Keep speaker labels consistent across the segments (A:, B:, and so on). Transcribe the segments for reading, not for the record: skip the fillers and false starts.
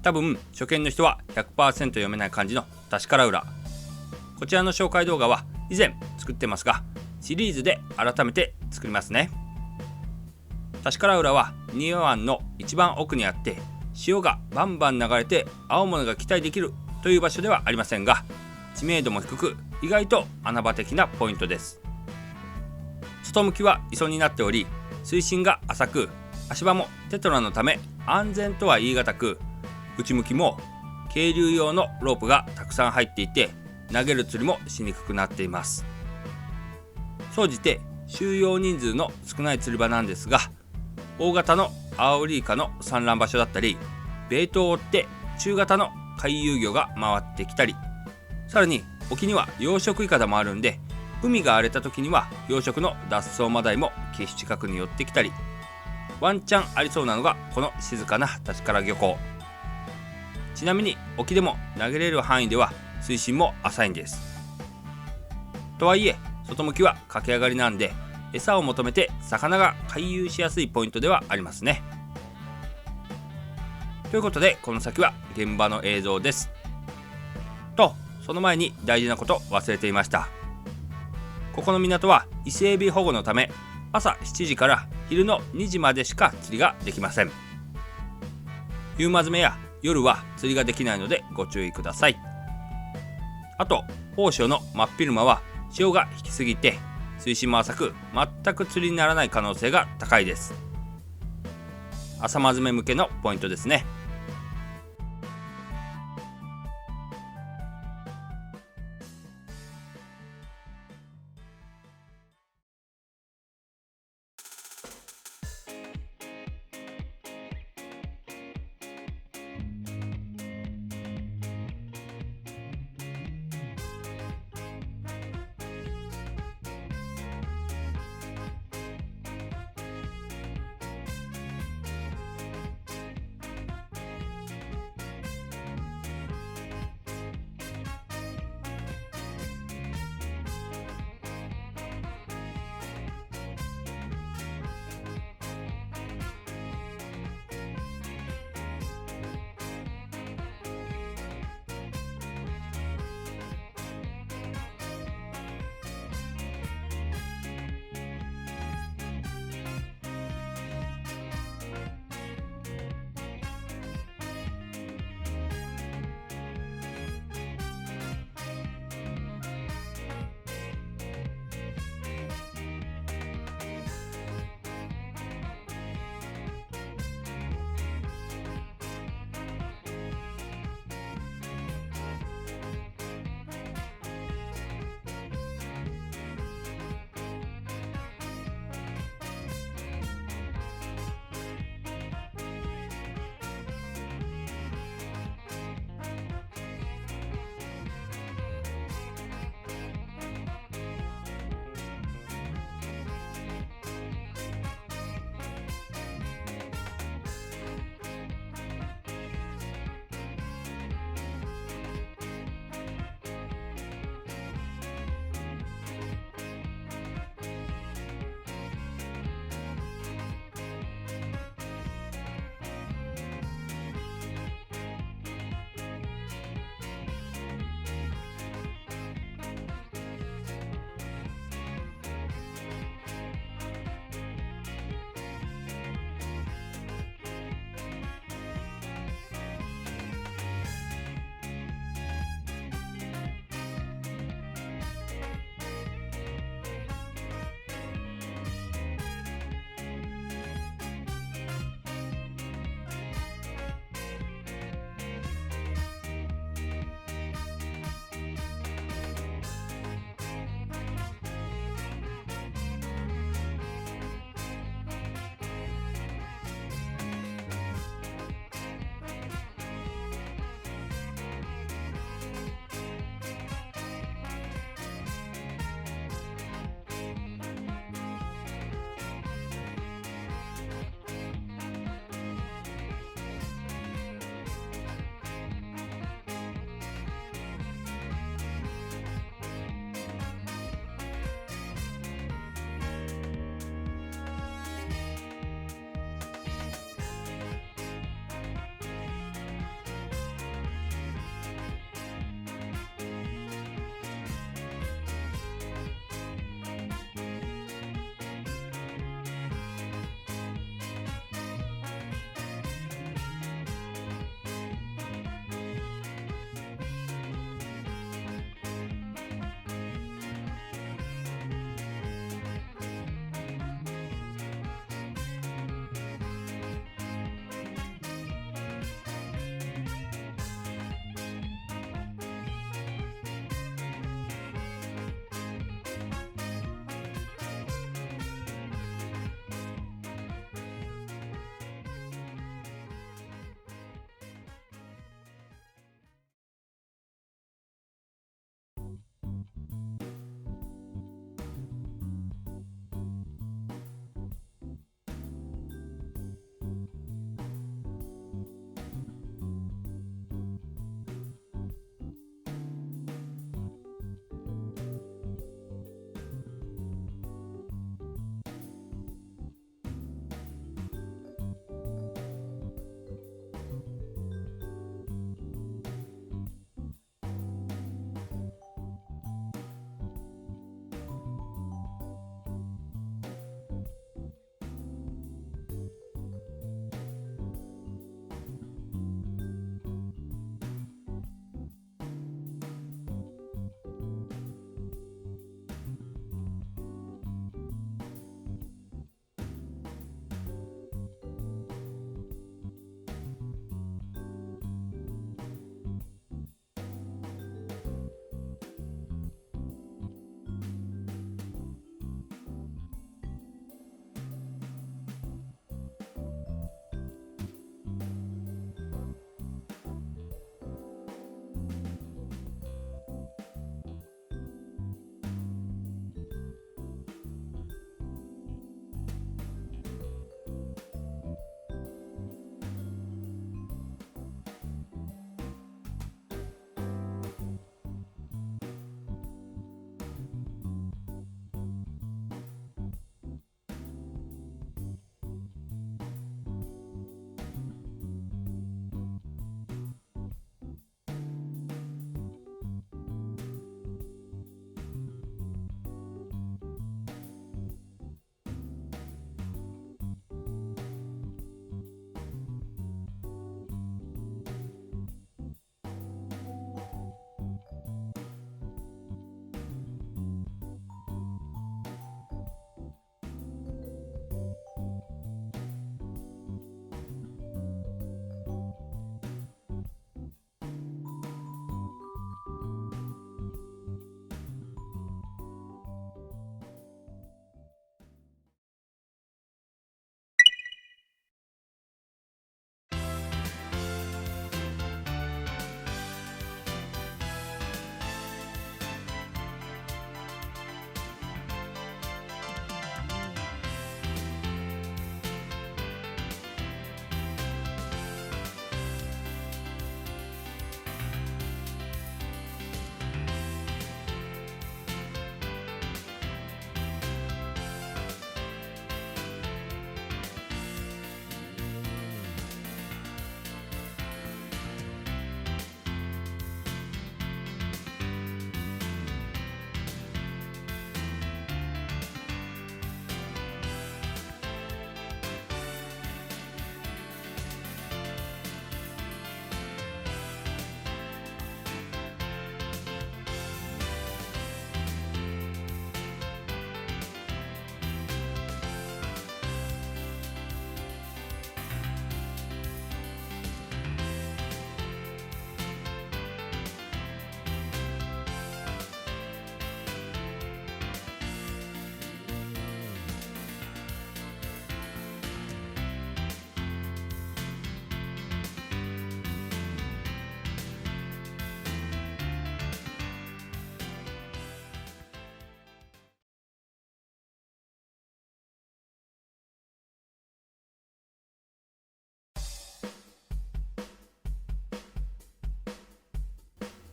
A: 多分初見の人は 100% 読めない漢字の確から裏。こちらの紹介動画は以前作ってますが、シリーズで改めて作りますね。確から裏は仁和湾の一番奥にあって、潮がバンバン流れて青物が期待できるという場所ではありませんが、知名度も低く意外と穴場的なポイントです。外向きは磯になっており、水深が浅く、足場もテトラのため安全とは言い難く、内向きも渓流用のロープがたくさん入っていて、投げる釣りもしにくくなっています。総じて収容人数の少ない釣り場なんですが、大型のアオリイカの産卵場所だったり、ベイトを追って中型の回遊魚が回ってきたり、さらに沖には養殖イカダもあるんで、海が荒れた時には養殖の脱走マダイも岸近くに寄ってきたり、ワンチャンありそうなのがこの静かな確から漁港。ちなみに沖でも投げれる範囲では水深も浅いんです。とはいえ外向きは駆け上がりなんで、餌を求めて魚が回遊しやすいポイントではありますね。ということでこの先は現場の映像です。とその前に大事なこと忘れていました。ここの港は伊勢エビ保護のため、朝7時から昼の2時までしか釣りができません。夕間詰めや夜は釣りができないのでご注意ください。あと大潮の真っ昼間は潮が引きすぎて水深も浅く、全く釣りにならない可能性が高いです。朝間詰め向けのポイントですね。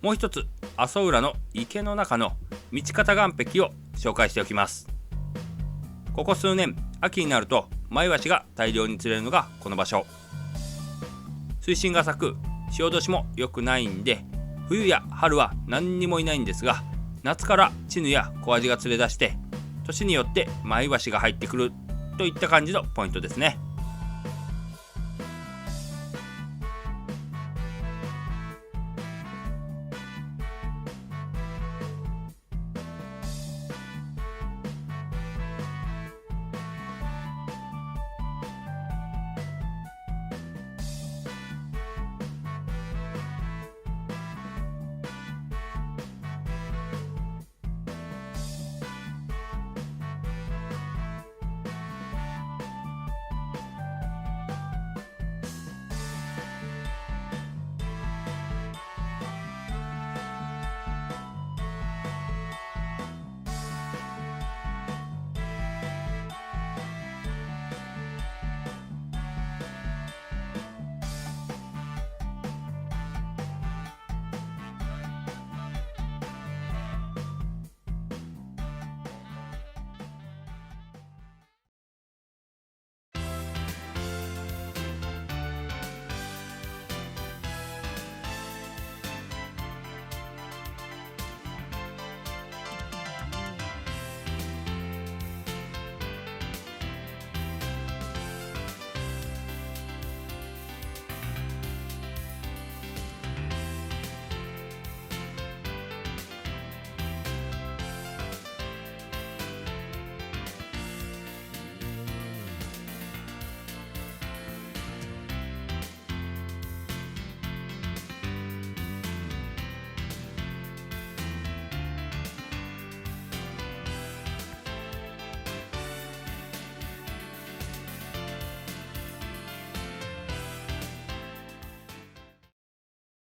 A: もう一つ、阿蘇浦の池の中の道方岸壁を紹介しておきます。ここ数年、秋になるとマイワシが大量に釣れるのがこの場所。水深が浅く、潮時も良くないんで、冬や春は何にもいないんですが、夏からチヌや小アジが釣れ出して、年によってマイワシが入ってくるといった感じのポイントですね。